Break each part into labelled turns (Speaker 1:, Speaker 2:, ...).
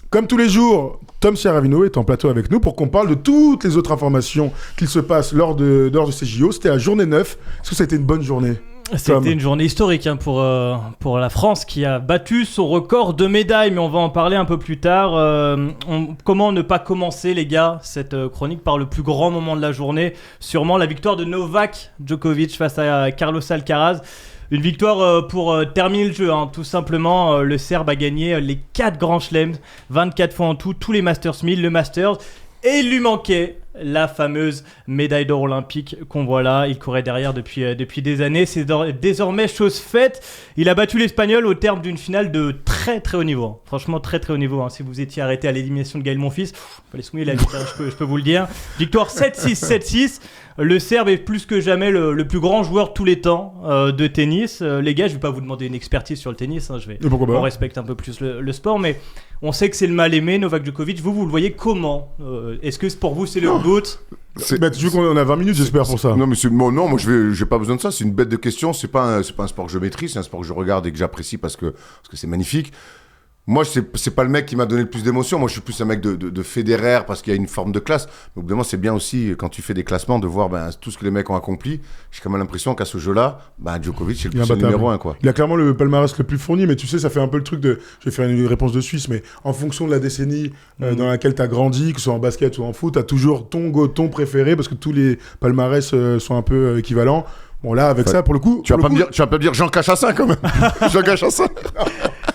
Speaker 1: Comme tous les jours, Tom Ciaravino est en plateau avec nous pour qu'on parle de toutes les autres informations qu'il se passe lors de ces JO. C'était la journée 9. Est-ce que ça a été une bonne journée ?
Speaker 2: C'était une journée historique pour la France qui a battu son record de médailles, mais on va en parler un peu plus tard. Comment ne pas commencer, les gars, cette chronique par le plus grand moment de la journée, sûrement la victoire de Novak Djokovic face à Carlos Alcaraz. Une victoire pour terminer le jeu, tout simplement. Le Serbe a gagné les 4 grands chelems, 24 fois en tout, tous les Masters 1000, le Masters. Et il lui manquait la fameuse médaille d'or olympique qu'on voit là. Il courait derrière depuis des années. C'est désormais chose faite. Il a battu l'Espagnol au terme d'une finale de très très haut niveau. Franchement, très très haut niveau. Si vous étiez arrêté à l'élimination de Gaël Monfils, il fallait se mouiller la vie, je peux vous le dire. Victoire 7-6, 7-6. Le Serbe est plus que jamais le plus grand joueur de tous les temps de tennis. Les gars, je ne vais pas vous demander une expertise sur le tennis. On respecte un peu plus le sport, mais on sait que c'est le mal-aimé, Novak Djokovic. Vous le voyez comment ? Est-ce que pour vous, c'est le GOAT ?
Speaker 1: Tu veux qu'on a 20 minutes, j'espère, pour ça.
Speaker 3: Non, mais moi, j'ai pas besoin de ça. C'est une bête de question. C'est pas un sport que je maîtrise. C'est un sport que je regarde et que j'apprécie parce que c'est magnifique. Moi, c'est pas le mec qui m'a donné le plus d'émotion. Moi, je suis plus un mec de Federer parce qu'il y a une forme de classe. Mais évidemment, c'est bien aussi, quand tu fais des classements, de voir tout ce que les mecs ont accompli. J'ai quand même l'impression qu'à ce jeu-là, Djokovic, c'est le numéro 1, quoi.
Speaker 1: Il a clairement le palmarès le plus fourni, mais tu sais, ça fait un peu le truc de... Je vais faire une réponse de Suisse, mais en fonction de la décennie dans laquelle tu as grandi, que ce soit en basket ou en foot, tu as toujours ton préféré parce que tous les palmarès sont un peu équivalents. Bon, là, avec ça, pour le coup...
Speaker 3: Tu vas pas me dire Jean Cachassin, quand même. Jean Cachassin.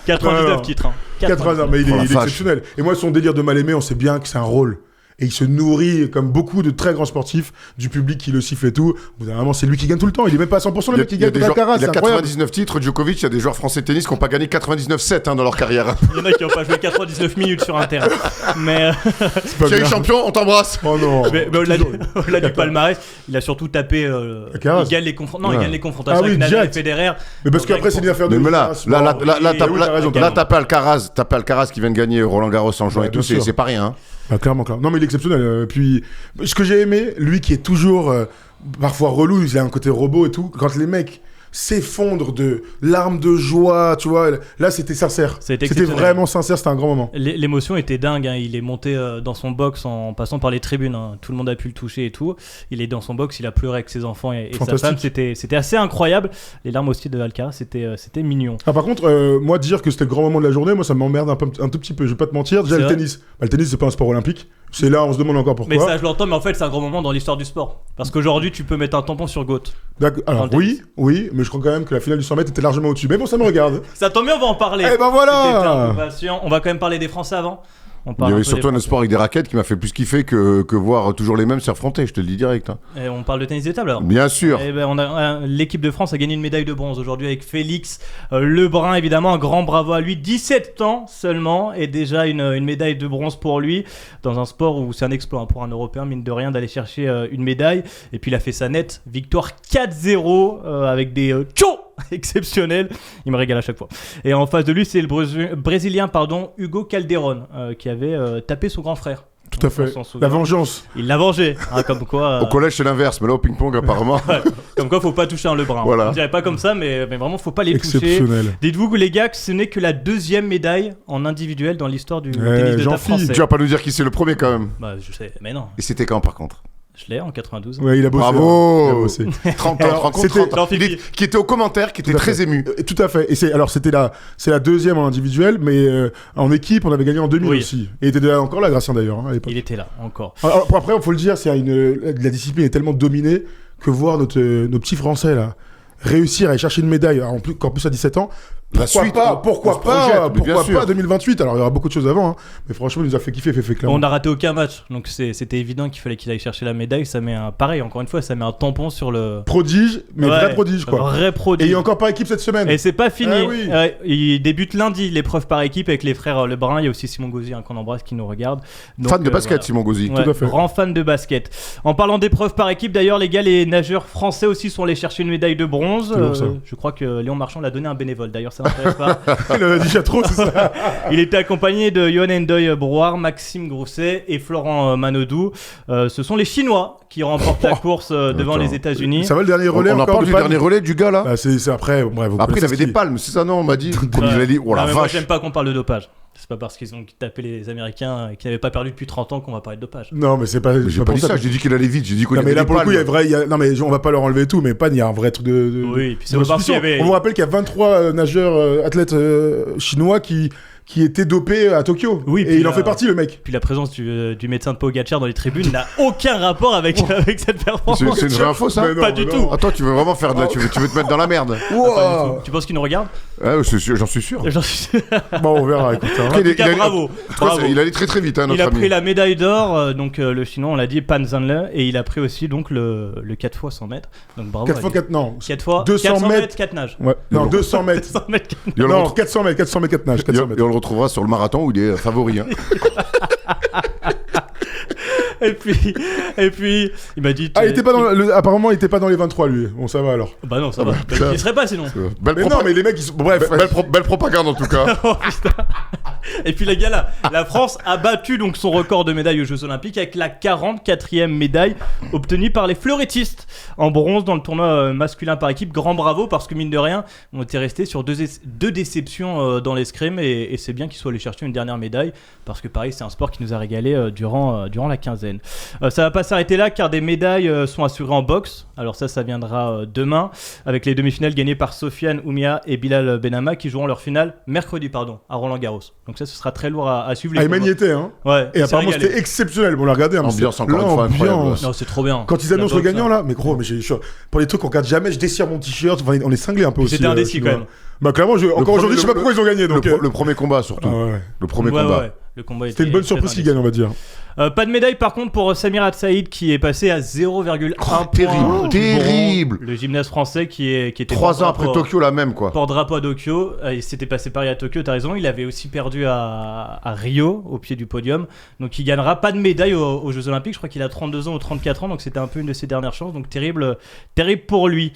Speaker 2: 99 titres.
Speaker 1: 99, mais il est exceptionnel. Et moi, son délire de mal-aimé, on sait bien que c'est un rôle. Et il se nourrit, comme beaucoup de très grands sportifs, du public qui le siffle et tout. Au bout d'un moment, c'est lui qui gagne tout le temps. Il est même pas à 100% le mec qui gagne de Alcaraz.
Speaker 3: Il y a 99 titres. Djokovic, il y a des joueurs français de tennis qui n'ont pas gagné 99-7 dans leur carrière.
Speaker 2: Il y en a qui n'ont pas joué 99 minutes sur un terrain. Mais
Speaker 3: Thierry Champion, on t'embrasse.
Speaker 1: Oh non.
Speaker 2: Mais au-delà du palmarès, il a surtout tapé. Il gagne les confrontations avec Nadal et Federer.
Speaker 1: Mais parce qu'après, c'est une affaire de.
Speaker 3: Mais là, taper Alcaraz qui vient de gagner Roland Garros en juin et tout, c'est pas rien.
Speaker 1: Clairement. Non, mais il est exceptionnel. Puis, ce que j'ai aimé, lui qui est toujours parfois relou, il a un côté robot et tout, quand les mecs s'effondrent de larmes de joie, tu vois, là c'était sincère. C'était vraiment sincère, c'était un grand moment.
Speaker 2: L'émotion était dingue, il est monté dans son box en passant par les tribunes, tout le monde a pu le toucher et tout. Il est dans son box, il a pleuré avec ses enfants et sa femme, c'était assez incroyable. Les larmes aussi de Alcaraz, c'était mignon.
Speaker 1: Par contre, moi dire que c'était le grand moment de la journée, moi ça m'emmerde un tout petit peu, je vais pas te mentir. Déjà le tennis, le tennis c'est pas un sport olympique. C'est là, on se demande encore pourquoi.
Speaker 2: Mais ça, je l'entends, mais en fait, c'est un grand moment dans l'histoire du sport. Parce qu'aujourd'hui, tu peux mettre un tampon sur GOAT.
Speaker 1: D'accord. Alors, oui, mais je crois quand même que la finale du 100 mètres était largement au-dessus. Mais bon, ça me regarde.
Speaker 2: Ça tombe bien, on va en parler.
Speaker 1: Eh ben voilà.
Speaker 2: On va quand même parler des Français avant.
Speaker 3: Il y avait surtout un sport avec des raquettes qui m'a fait plus kiffer que voir toujours les mêmes s'affronter, je te le dis direct.
Speaker 2: Et on parle de tennis de table alors.
Speaker 3: Bien sûr.
Speaker 2: L'équipe de France a gagné une médaille de bronze aujourd'hui avec Félix Lebrun, évidemment, un grand bravo à lui. 17 ans seulement et déjà une médaille de bronze pour lui dans un sport où c'est un exploit pour un Européen, mine de rien, d'aller chercher une médaille. Et puis il a fait sa nette victoire 4-0 avec des exceptionnel, il me régale à chaque fois. Et en face de lui, c'est le Brésilien Hugo Calderón qui avait tapé son grand frère.
Speaker 1: Tout à fait. La vengeance.
Speaker 2: Il l'a vengé, comme quoi.
Speaker 3: Au collège, c'est l'inverse, mais là au ping-pong, apparemment.
Speaker 2: Comme quoi, faut pas toucher un Lebrun.
Speaker 3: Voilà.
Speaker 2: On dirait pas comme ça, mais vraiment, faut pas les toucher.
Speaker 1: Exceptionnel.
Speaker 2: Dites-vous, les gars, que ce n'est que la 2e médaille en individuel dans l'histoire du tennis de table français.
Speaker 3: Tu vas pas nous dire qui c'est le premier quand même.
Speaker 2: Je sais, mais non.
Speaker 3: Et c'était quand par contre?
Speaker 2: Je l'ai en 92.
Speaker 1: Ouais, il a bossé.
Speaker 3: Bravo.
Speaker 1: Il a bossé.
Speaker 3: 30 ans, qui était au commentaire, qui était très ému.
Speaker 1: Tout à fait. Et c'est la 2e en individuel, mais en équipe, on avait gagné en 2000 aussi. Et il était encore là, Gracien d'ailleurs, à l'époque.
Speaker 2: Il était là, encore.
Speaker 1: Alors, après, il faut le dire, la discipline est tellement dominée que voir nos petits Français là réussir à aller chercher une médaille, encore plus à 17 ans. Pourquoi pas 2028? Alors il y aura beaucoup de choses avant, mais franchement il nous a fait kiffer, clairement.
Speaker 2: On n'a raté aucun match, donc c'était évident qu'il fallait qu'il aille chercher la médaille. Ça met pareil, encore une fois, ça met un tampon sur le
Speaker 1: prodige, mais vrai prodige quoi.
Speaker 2: Vrai prodige.
Speaker 1: Et il est encore par équipe cette semaine.
Speaker 2: Et c'est pas fini.
Speaker 1: Oui.
Speaker 2: Il débute lundi l'épreuve par équipe avec les frères Lebrun. Il y a aussi Simon Gauzy qu'on embrasse qui nous regarde. Donc,
Speaker 3: fan de basket, Simon Gauzy.
Speaker 2: Ouais,
Speaker 1: tout à fait.
Speaker 2: Grand fan de basket. En parlant d'épreuves par équipe, d'ailleurs les gars, les nageurs français aussi sont allés chercher une médaille de bronze. Je crois que Léon Marchand l'a donné à un bénévole. D'ailleurs ça n'intéresse pas.
Speaker 1: Il en a déjà trop, c'est ça.
Speaker 2: Il était accompagné de Yohan Ndoye Brouard, Maxime Grousset et Florent Manodou. Ce sont les Chinois qui remportent la course devant les États-Unis.
Speaker 1: Ça va le dernier relais?
Speaker 3: On en parle du dernier relais du gars là.
Speaker 1: C'est après. Bref,
Speaker 3: après il avait des palmes, c'est ça non? On m'a dit. Comme il a dit. Oh la vache.
Speaker 2: Moi j'aime pas qu'on parle de dopage. C'est pas parce qu'ils ont tapé les Américains et qu'ils n'avaient pas perdu depuis 30 ans qu'on va parler de dopage.
Speaker 1: Non, mais c'est pas.
Speaker 3: J'ai pas dit ça, j'ai dit qu'il allait vite, j'ai dit qu'il
Speaker 1: Non,
Speaker 3: y
Speaker 1: mais
Speaker 3: avait
Speaker 1: là,
Speaker 3: des
Speaker 1: pour le coup,
Speaker 3: palmes.
Speaker 1: non, mais on va pas leur enlever tout, mais Pan, il y a un vrai truc de.
Speaker 2: Oui, et puis c'est
Speaker 1: de
Speaker 2: pas parce qu'il y avait.
Speaker 1: On vous rappelle qu'il y a 23 nageurs, athlètes chinois qui étaient dopés à Tokyo.
Speaker 2: Oui,
Speaker 1: et
Speaker 2: puis
Speaker 1: il en fait partie, le mec.
Speaker 2: Puis la présence du médecin de Pogacar dans les tribunes n'a aucun rapport avec cette performance.
Speaker 3: C'est une vraie info, ça?
Speaker 1: Mais non,
Speaker 2: Pas du tout.
Speaker 3: Attends, tu veux vraiment faire de la... tu veux te mettre dans la merde?
Speaker 1: Wow.
Speaker 2: Tu penses qu'il nous regarde?
Speaker 3: Ah, j'en suis sûr.
Speaker 2: J'en suis sûr.
Speaker 1: Bon, on verra, écoute. Hein.
Speaker 2: En tout cas, bravo.
Speaker 3: Il allait très très vite, hein, notre
Speaker 2: Il a
Speaker 3: ami.
Speaker 2: pris la médaille d'or, donc le chinois, on l'a dit, Pan Zhanle, et il a pris aussi donc le 4 fois 100 mètres. Donc bravo.
Speaker 1: 4 fois 4, non.
Speaker 2: 4 fois
Speaker 1: 200
Speaker 2: 400
Speaker 1: mètres.
Speaker 2: mètres, 4 nages.
Speaker 1: Ouais. Non, 200 mètres.
Speaker 2: 200 mètres, 4 nages.
Speaker 3: Et on le
Speaker 1: Non,
Speaker 3: retrouve-
Speaker 1: 400 mètres, 400 mètres, 4 nages. 400
Speaker 3: et
Speaker 1: mètres.
Speaker 3: on le retrouvera sur le marathon où il est favori. Hein.
Speaker 2: Et puis, il m'a dit.
Speaker 1: Ah, il était pas apparemment, il était pas dans les 23, lui. Bon, ça va alors.
Speaker 2: Bah non, ça va.
Speaker 3: putain.
Speaker 2: Il serait pas sinon.
Speaker 3: Belle,
Speaker 1: Mais non, mais les mecs, ils sont. Bref.
Speaker 3: belle propagande en tout cas.
Speaker 2: Oh, putain. Et puis les gars là, la France a battu donc son record de médailles aux Jeux Olympiques avec la 44e médaille obtenue par les fleurettistes en bronze dans le tournoi masculin par équipe. Grand bravo parce que mine de rien, on était resté sur deux déceptions dans l'escrime et c'est bien qu'ils soient allés chercher une dernière médaille parce que pareil c'est un sport qui nous a régalé durant la quinzaine. Ça va pas s'arrêter là car des médailles sont assurées en boxe. Alors ça viendra demain avec les demi-finales gagnées par Sofiane Oumia et Bilal Benama qui joueront leur finale mercredi à Roland-Garros. Donc ça, ce sera très lourd à suivre.
Speaker 1: Ah, il était, hein.
Speaker 2: Ouais.
Speaker 1: Et apparemment, c'était exceptionnel. Bon, on l'a regardé. Hein,
Speaker 3: Ambiance encore une fois incroyable.
Speaker 2: Non, c'est trop bien.
Speaker 1: Quand ils annoncent le gagnant, là, mais gros, pour les trucs qu'on regarde jamais, je déchire mon t-shirt. Enfin, on est cinglé un peu aussi.
Speaker 2: C'était indécis quand même.
Speaker 1: Bah, clairement, encore aujourd'hui, je sais pas pourquoi ils ont gagné. Donc,
Speaker 3: Le premier combat surtout.
Speaker 1: ah, ouais.
Speaker 3: Le premier combat.
Speaker 2: Ouais. Le combat
Speaker 1: C'était une bonne surprise qu'ils gagnent, on va dire.
Speaker 2: Pas de médaille par contre pour Samir Al-Saïd qui est passé à 0,1 point.
Speaker 3: Terrible.
Speaker 2: Le gymnaste français qui était
Speaker 3: 3 ans après Tokyo, la même quoi.
Speaker 2: Port drapeau à Tokyo, il s'était passé pareil à Tokyo, t'as raison, il avait aussi perdu à Rio au pied du podium, donc il gagnera pas de médaille aux Jeux Olympiques, je crois qu'il a 32 ans ou 34 ans, donc c'était un peu une de ses dernières chances, donc terrible pour lui.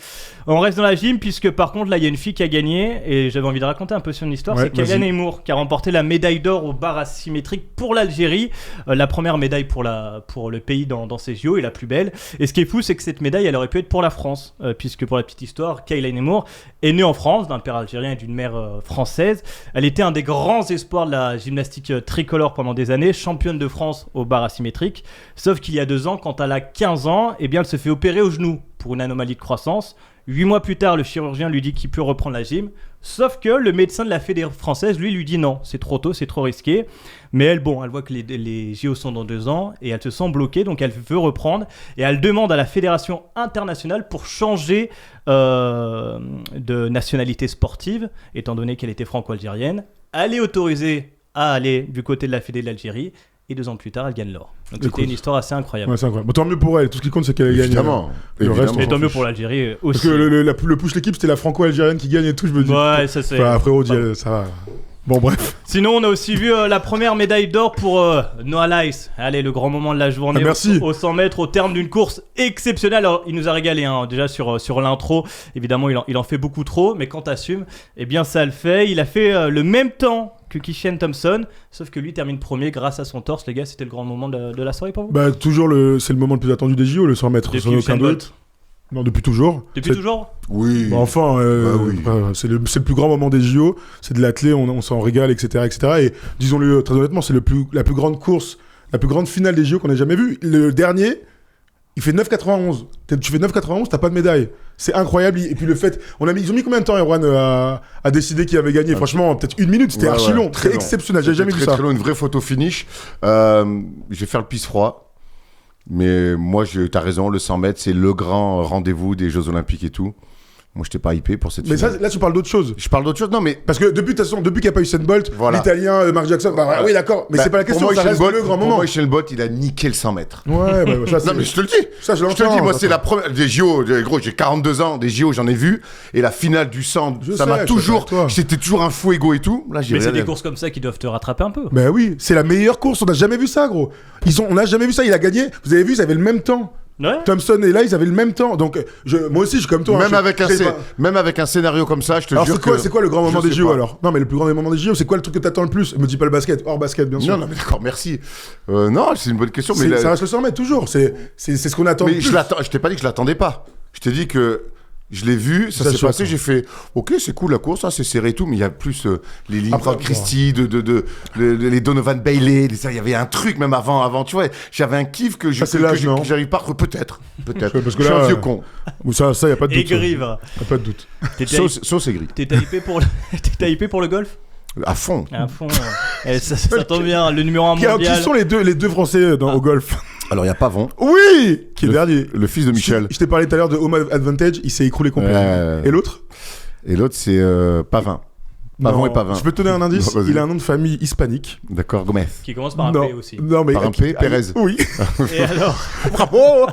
Speaker 2: On reste dans la gym puisque par contre là il y a une fille qui a gagné et j'avais envie de raconter un peu son histoire,
Speaker 1: Ouais,
Speaker 2: c'est Kaylan Eymour qui a remporté la médaille d'or au bar asymétrique pour l'Algérie, la première médaille pour le pays dans ces JO et la plus belle. Et ce qui est fou, c'est que cette médaille, elle aurait pu être pour la France, puisque pour la petite histoire, Kaylan Eymour est née en France, d'un père algérien et d'une mère française. Elle était un des grands espoirs de la gymnastique tricolore pendant des années, championne de France au bar asymétrique. Sauf qu'il y a 2 ans, quand elle a 15 ans, eh bien, elle se fait opérer au genou pour une anomalie de croissance. 8 mois plus tard, le chirurgien lui dit qu'il peut reprendre la gym. Sauf que le médecin de la fédé française, lui dit non, c'est trop tôt, c'est trop risqué. Mais elle voit que les JO sont dans 2 ans et elle se sent bloquée, donc elle veut reprendre. Et elle demande à la fédération internationale pour changer de nationalité sportive, étant donné qu'elle était franco-algérienne. Elle est autorisée à aller du côté de la fédé de l'Algérie. Et 2 ans plus tard, elle gagne l'or. Donc c'était une histoire assez incroyable.
Speaker 1: Ouais, c'est incroyable. Bon, tant mieux pour elle. Tout ce qui compte, c'est qu'elle gagne.
Speaker 3: Évidemment.
Speaker 1: Le reste,
Speaker 2: Et
Speaker 1: on
Speaker 2: tant
Speaker 1: s'en
Speaker 2: mieux
Speaker 1: fiche.
Speaker 2: pour l'Algérie aussi.
Speaker 1: Parce que le push l'équipe, c'était la franco-algérienne qui gagne et tout. Je me dis.
Speaker 2: Ouais, ça c'est.
Speaker 1: Enfin, frérot, ça va. Bon, bref.
Speaker 2: Sinon, on a aussi vu la première médaille d'or pour Noah Lyles. Allez, le grand moment de la journée.
Speaker 1: Ah, merci.
Speaker 2: Au 100 mètres, au terme d'une course exceptionnelle. Alors, il nous a régalé, hein, déjà sur l'intro. Évidemment, il en fait beaucoup trop, mais quand t'assumes, eh bien, ça le fait. Il a fait le même temps que Kishen Thompson, sauf que lui termine premier grâce à son torse. Les gars, c'était le grand moment de la soirée pour vous?
Speaker 1: Bah, toujours, c'est le moment le plus attendu des JO, le 100 mètres.
Speaker 2: Depuis
Speaker 1: Sans aucun
Speaker 2: Usain Bolt.
Speaker 1: doute. Non, depuis toujours.
Speaker 2: Depuis toujours?
Speaker 3: Oui.
Speaker 1: Bah, enfin,
Speaker 3: oui.
Speaker 1: c'est le plus grand moment des JO. C'est de l'athlé, on s'en régale, etc., etc. Et disons-le très honnêtement, c'est la plus grande course, la plus grande finale des JO qu'on ait jamais vue. Le dernier, il fait 9,91. Tu fais 9,91, t'as pas de médaille. C'est incroyable. Et puis le fait, ils ont mis combien de temps, Erwan, à décider qui avait gagné? Franchement, peut-être 1 minute. C'était archi long, très exceptionnel. J'ai jamais vu ça.
Speaker 3: Très long, une vraie photo finish. Je vais faire le pisse froid. Mais moi, t'as raison, le 100 mètres, c'est le grand rendez-vous des Jeux Olympiques et tout. Moi, je t'ai pas hypé pour cette
Speaker 1: Mais
Speaker 3: finale.
Speaker 1: ça, là, tu parles d'autre chose.
Speaker 3: Je parle d'autre chose, non, mais.
Speaker 1: Parce que depuis qu'il n'y a pas Usain Bolt,
Speaker 3: Voilà.
Speaker 1: l'Italien, Mark Jackson, oui, d'accord. Mais c'est pas la question,
Speaker 3: pour moi,
Speaker 1: ça reste
Speaker 3: Usain Bolt,
Speaker 1: le grand
Speaker 3: pour
Speaker 1: moment.
Speaker 3: moi, Usain Bolt, il a niqué le 100 mètres.
Speaker 1: Ouais, bah, ça, c'est.
Speaker 3: Non, mais je te le dis.
Speaker 1: Ça, je
Speaker 3: Je te le
Speaker 1: l'entends.
Speaker 3: dis, moi, c'est la première. Des JO, gros, j'ai 42 ans, des JO, j'en ai vu. Et la finale du 100,
Speaker 1: Je
Speaker 3: ça
Speaker 1: sais,
Speaker 3: m'a
Speaker 1: je
Speaker 3: toujours.
Speaker 1: sais pas, toi.
Speaker 3: J'étais toujours un fuego et tout. Là, j'ai
Speaker 2: Mais c'est
Speaker 3: rien
Speaker 2: des
Speaker 3: à-
Speaker 2: courses comme ça qui doivent te rattraper un peu.
Speaker 1: Ben oui, c'est la meilleure course, on n'a jamais vu ça, gros. On n'a jamais vu ça, il a gagné. Vous avez vu, ils avaient le même temps.
Speaker 2: Ouais.
Speaker 1: Thompson et là, ils avaient le même temps. Donc, moi aussi, je suis comme toi.
Speaker 3: Même,
Speaker 1: hein,
Speaker 3: même avec un scénario comme ça, je te
Speaker 1: Alors,
Speaker 3: jure
Speaker 1: c'est quoi le grand moment
Speaker 3: je
Speaker 1: des
Speaker 3: sais
Speaker 1: JO
Speaker 3: pas.
Speaker 1: alors? Non, mais le plus grand moment des JO, c'est quoi le truc que t'attends le plus? Me dis pas le basket, hors basket, bien sûr.
Speaker 3: Non, mais d'accord, merci. Non, c'est une bonne question.
Speaker 1: Ça reste le 100 mètres, toujours. C'est ce qu'on attend le
Speaker 3: Mais
Speaker 1: plus.
Speaker 3: je t'ai pas dit que je l'attendais pas. Je t'ai dit que Je l'ai vu, ça s'est passé, j'ai fait ok, c'est cool la course, hein, c'est serré et tout, mais il y a plus les Lincoln Christie, les Donovan Bailey, il y avait un truc même avant, tu vois, j'avais un kiff que j'arrive pas, peut-être,
Speaker 1: parce que
Speaker 3: je suis un vieux con.
Speaker 1: Ça, y a pas de doute.
Speaker 2: Aigri,
Speaker 1: Y a pas de doute.
Speaker 3: Sauce aigri.
Speaker 2: T'es hypé pour le golf?
Speaker 3: À fond.
Speaker 2: Ça tombe bien, le numéro 1 mondial.
Speaker 1: Qui sont les deux Français au golf?
Speaker 3: Alors, il y a Pavon.
Speaker 1: Oui, qui est dernier.
Speaker 3: Le fils de Michel.
Speaker 1: Je t'ai parlé tout à l'heure de Home Advantage, il s'est écroulé complètement. Et l'autre?
Speaker 3: Et l'autre, c'est Pavin. Pavon et Pavin.
Speaker 1: Je peux te donner un indice, il a un nom de famille hispanique.
Speaker 3: D'accord, Gomez.
Speaker 2: Qui commence par un P aussi.
Speaker 1: Non, mais
Speaker 3: par un P, Pérez.
Speaker 1: Oui.
Speaker 2: Et alors?
Speaker 1: Bravo.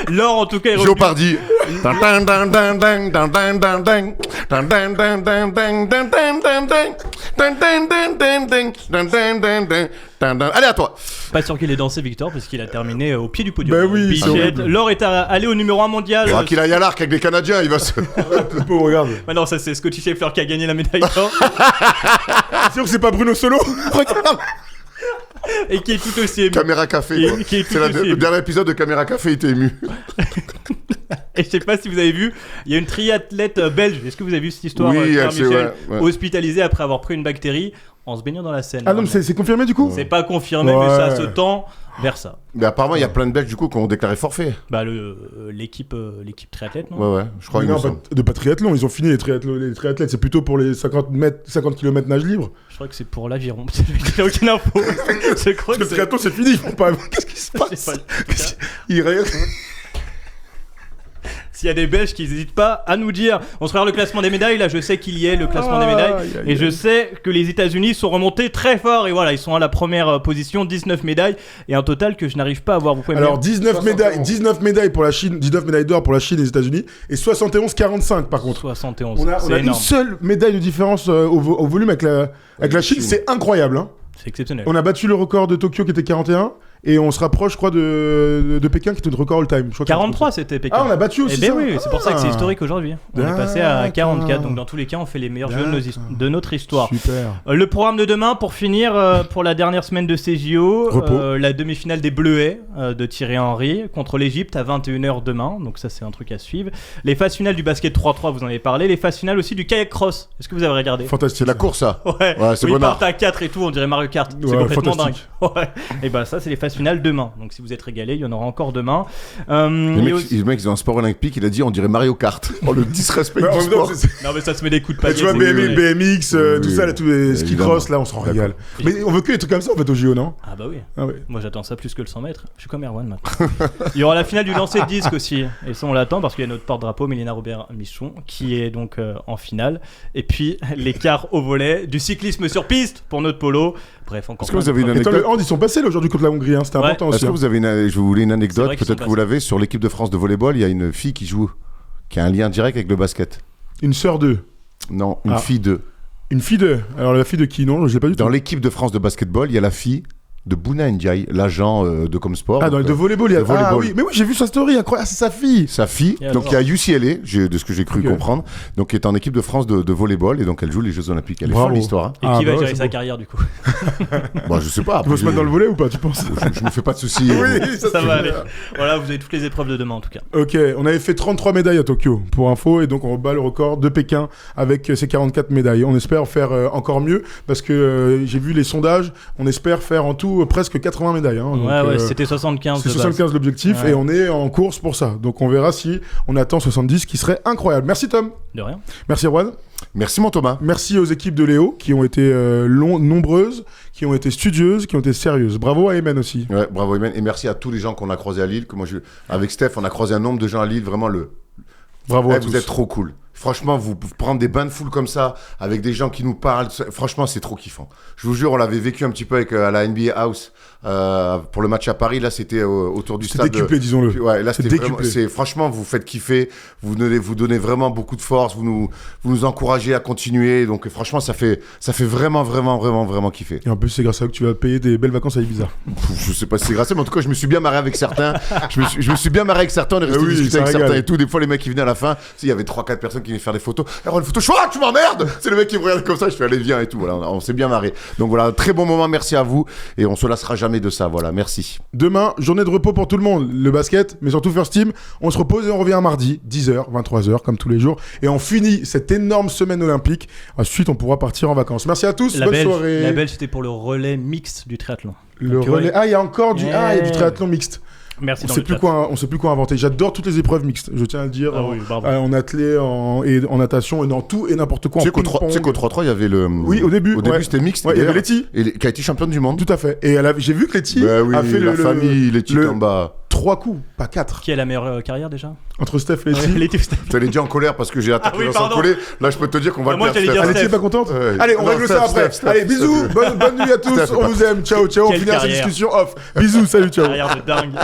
Speaker 2: Laure, en tout cas, est revenu.
Speaker 3: Jeopardy. Allez, à toi.
Speaker 2: Pas sûr qu'il ait dansé, Victor, parce qu'il a terminé au pied du podium.
Speaker 1: Bah oui,
Speaker 2: Bichette. Laure est allé au numéro 1 mondial.
Speaker 3: Qu'il aille à l'arc avec les Canadiens, il va se...
Speaker 1: Le pauvre, regarde.
Speaker 2: Bah non, ça c'est Scotty Scheffler qui a gagné la médaille d'or.
Speaker 1: C'est sûr que c'est pas Bruno Solo. Regarde.
Speaker 2: Et qui est tout aussi ému.
Speaker 3: Caméra Café, quoi. Le dernier épisode de Caméra Café, il était ému.
Speaker 2: Et je sais pas si vous avez vu, il y a une triathlète belge. Est-ce que vous avez vu cette histoire?
Speaker 3: Oui,
Speaker 2: Michel,
Speaker 3: ouais.
Speaker 2: hospitalisée après avoir pris une bactérie en se baignant dans la Seine.
Speaker 1: Ah non, mais c'est confirmé du coup?
Speaker 2: C'est pas confirmé, mais ça se tend vers ça.
Speaker 3: Mais apparemment, il y a plein de Belges du coup qui ont déclaré forfait.
Speaker 2: Bah l'équipe triathlète, non?
Speaker 3: Ouais, je crois.
Speaker 1: Non, pas triathlon, ils ont fini les triathlètes, c'est plutôt pour les 50 km nage libre.
Speaker 2: Je crois que c'est pour l'aviron. Il a aucune info. Je crois que
Speaker 1: le triathlon c'est fini, ils font pas. Qu'est-ce qui se passe? Ils
Speaker 2: S'il y a des Belges qui n'hésitent pas à nous dire. On se regarde le classement des médailles. Là, je sais qu'il y est le classement des médailles. Et je sais que les États-Unis sont remontés très fort. Et voilà, ils sont à la première position, 19 médailles. Et un total que je n'arrive pas à voir. Vous pouvez
Speaker 1: Alors, 19 médailles pour la Chine, 19 médailles d'or pour la Chine et les États-Unis. Et 71-45 par contre.
Speaker 2: 71.
Speaker 1: On a une seule médaille de différence au volume avec la Chine. C'est incroyable. Hein.
Speaker 2: C'est exceptionnel.
Speaker 1: On a battu le record de Tokyo qui était 41. Et on se rapproche, je crois, de Pékin qui était le record all-time.
Speaker 2: 43, c'était Pékin.
Speaker 1: Ah, on a battu aussi.
Speaker 2: Eh ben oui, c'est pour ça que c'est historique aujourd'hui. On est passé à 44. Donc, dans tous les cas, on fait les meilleurs jeux de notre histoire.
Speaker 1: Super.
Speaker 2: Le programme de demain, pour finir, pour la dernière semaine de ces JO, la demi-finale des Bleuets de Thierry Henry contre l'Égypte à 21h demain. Donc, ça, c'est un truc à suivre. Les phases finales du basket 3-3, vous en avez parlé. Les phases finales aussi du kayak cross. Est-ce que vous avez regardé?
Speaker 3: Fantastique. C'est la course, ça.
Speaker 2: Ouais,
Speaker 3: c'est
Speaker 2: ils
Speaker 3: bonnard.
Speaker 2: partent à 4 et tout, on dirait Mario Kart. C'est complètement dingue. Ouais. Et bah, ça, c'est les phases finale demain. Donc si vous êtes régalés, il y en aura encore demain.
Speaker 3: Les mecs, ils ont un sport olympique, il a dit on dirait Mario Kart. Oh, le disrespect du sport.
Speaker 2: Non mais ça se met des coups de panier.
Speaker 1: Tu vois BMX, tout ça, là, tous les ski cross, là on s'en régale. Mais on veut que des trucs comme ça en fait au JO, non?
Speaker 2: Ah bah oui. Moi j'attends ça plus que le 100 mètres. Je suis comme Erwan maintenant. Il y aura la finale du lancer de disque aussi. Et ça on l'attend parce qu'il y a notre porte-drapeau Mélina Robert-Michon qui est donc en finale. Et puis l'écart au volet, du cyclisme sur piste pour notre polo. Bref, encore.
Speaker 3: Est-ce que vous avez une anecdote?
Speaker 1: Le hand, ils sont passés là aujourd'hui contre la Hongrie, hein, c'était important aussi.
Speaker 3: Est-ce que vous avez je voulais une anecdote, peut-être que vous l'avez, sur l'équipe de France de volleyball, il y a une fille qui joue, qui a un lien direct avec le basket.
Speaker 1: Une sœur d'eux?
Speaker 3: Non, une fille d'eux.
Speaker 1: Une fille d'eux? Alors la fille de qui? Non, je l'ai pas du tout.
Speaker 3: Dans l'équipe de France de basketball, il y a la fille de Bouna Ndiaye, l'agent de Comsport.
Speaker 1: Ah, de volleyball, il y a volleyball. Ah oui, mais oui, j'ai vu sa story, incroyable, c'est sa fille.
Speaker 3: Sa fille, donc il y a UCLA, de ce que j'ai cru comprendre, donc qui est en équipe de France de volleyball, et donc elle joue les Jeux Olympiques. Elle est folle l'histoire.
Speaker 2: Et qui va gérer sa carrière du coup?
Speaker 3: Bon, je sais pas.
Speaker 1: Tu vas se mettre dans le volley ou pas, tu penses?
Speaker 3: Je me fais pas de soucis.
Speaker 2: Oui, ça va aller. Voilà, vous avez toutes les épreuves de demain en tout cas.
Speaker 1: Ok, on avait fait 33 médailles à Tokyo, pour info, et donc on bat le record de Pékin avec ses 44 médailles. On espère faire encore mieux, parce que j'ai vu les sondages, on espère faire en tout presque 80 médailles. Hein,
Speaker 2: donc, c'était 75.
Speaker 1: C'est 75 l'objectif, et on est en course pour ça. Donc on verra si on attend 70, qui serait incroyable. Merci Tom.
Speaker 2: De rien.
Speaker 1: Merci Erwan.
Speaker 3: Merci mon Thomas.
Speaker 1: Merci aux équipes de Léo qui ont été nombreuses, qui ont été studieuses, qui ont été sérieuses. Bravo à Emen aussi.
Speaker 3: Ouais, bravo Emen, et merci à tous les gens qu'on a croisés à Lille. Que moi, avec Steph, on a croisé un nombre de gens à Lille, vraiment
Speaker 1: Bravo à tous.
Speaker 3: Vous êtes trop cool. Franchement, vous prendre des bains de foule comme ça, avec des gens qui nous parlent, franchement, c'est trop kiffant. Je vous jure, on l'avait vécu un petit peu avec à la NBA House pour le match à Paris. Là, c'était autour du stade.
Speaker 1: C'est décuplé, disons-le.
Speaker 3: Ouais, là, c'était vraiment, franchement, vous faites kiffer. Vous donnez vraiment beaucoup de force. Vous nous encouragez à continuer. Donc, franchement, ça fait vraiment kiffer.
Speaker 1: Et en plus, c'est grâce à eux que tu vas payer des belles vacances à Ibiza.
Speaker 3: Je sais pas si c'est grâce à eux, mais en tout cas, je me suis bien marré avec certains. je me suis bien marré avec certains. On est resté discuter avec certains et tout. Des fois, les mecs qui venaient à la fin, il y avait 3-4 personnes qui qui vient faire des photos. Alors une photo, je fais tu m'emmerdes. C'est le mec qui me regarde comme ça, je fais allez viens et tout. Voilà, on s'est bien marré. Donc voilà, très bon moment, merci à vous et on se lassera jamais de ça. Voilà, merci.
Speaker 1: Demain, journée de repos pour tout le monde, le basket, mais surtout First Team. On se repose et on revient mardi, 10h, 23h, comme tous les jours. Et on finit cette énorme semaine olympique. Ensuite, on pourra partir en vacances. Merci à tous, bonne soirée.
Speaker 2: La Belge, c'était pour le relais mixte du triathlon.
Speaker 1: Le relais. Ah, il y a encore du triathlon mixte.
Speaker 2: Merci.
Speaker 1: On sait plus quoi inventer. J'adore toutes les épreuves mixtes, je tiens à le dire.
Speaker 2: Ah oui, bravo.
Speaker 1: En athlée, en natation et dans tout et n'importe quoi.
Speaker 3: Tu sais qu'au 3-3, il y avait le.
Speaker 1: Oui, au début.
Speaker 3: C'était mixte.
Speaker 1: Ouais, il y avait Letty.
Speaker 3: Qui a été championne du monde.
Speaker 1: Tout à fait. Et j'ai vu que Letty a fait
Speaker 3: la famille Letty en bas.
Speaker 1: 3 coups, pas 4.
Speaker 2: Qui a la meilleure carrière déjà?
Speaker 1: Entre Steph et Letty.
Speaker 3: Tu allais dire en colère parce que j'ai attaqué Vincent Collet. Là, je peux te dire qu'on va le perdre.
Speaker 1: Letty est pas contente. Allez, on règle ça après. Allez, bisous. Bonne nuit à tous. On vous aime. Ciao. On finit cette discussion off. Bisous. Salut. Ciao.
Speaker 2: Carrière de dingue.